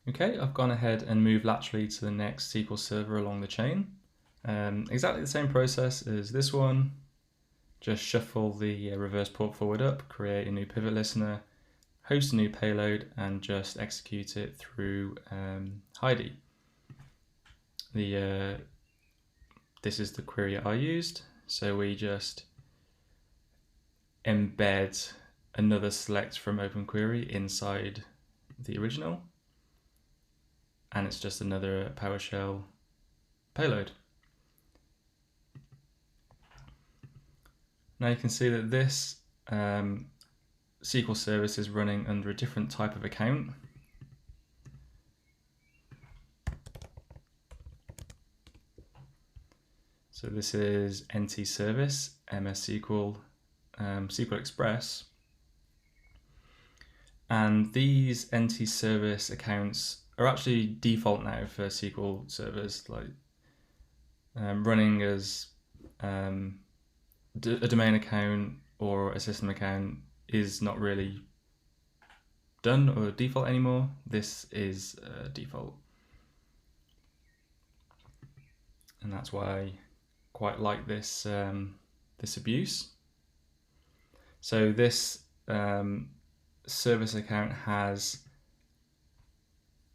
Okay, I've gone ahead and moved laterally to the next SQL server along the chain. Exactly the same process as this one. Just shuffle the reverse port forward up, create a new pivot listener, host a new payload, and just execute it through Heidi. This is the query I used, so we just embed another select from OpenQuery inside the original, and it's just another PowerShell payload. Now you can see that this SQL service is running under a different type of account. So this is NT Service, MS SQL, SQL Express. And these NT Service accounts are actually default now for SQL servers, like running as a domain account or a system account is not really done or default anymore. This is default. And that's why I quite like this, this abuse. So this service account has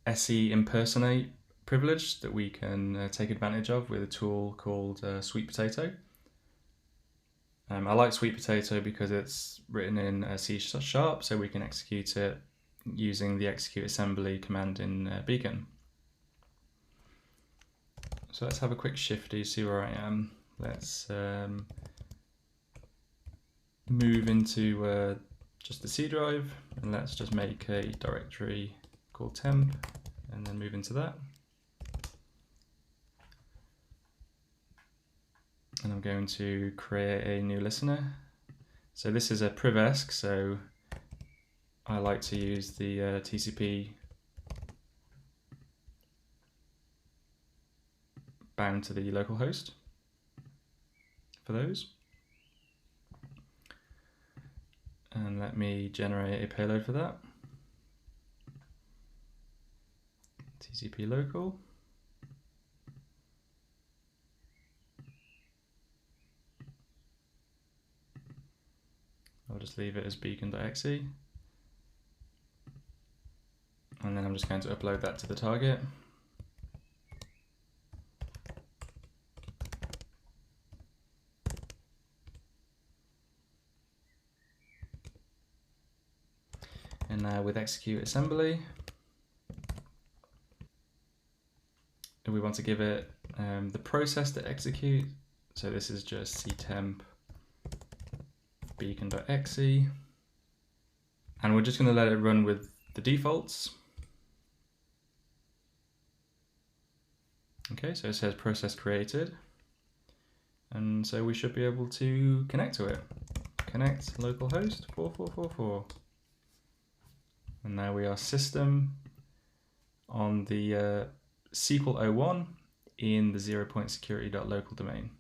SE impersonate privilege that we can take advantage of with a tool called Sweet Potato. I like Sweet Potato because it's written in C#, so we can execute it using the execute assembly command in Beacon. So let's have a quick shifty, see where I am. Let's move into just the C drive, and let's just make a directory called temp, and then move into that. And I'm going to create a new listener. So this is a privesc, so I like to use the TCP bound to the local host for those. And let me generate a payload for that. TCP local. I'll just leave it as beacon.exe. And then I'm just going to upload that to the target. And now with execute assembly, we want to give it the process to execute. So this is just ctemp beacon.exe. And we're just going to let it run with the defaults. Okay, so it says process created. And so we should be able to connect to it. Connect localhost 4444. And now we are system on the SQL 01 in the 0.security.local domain.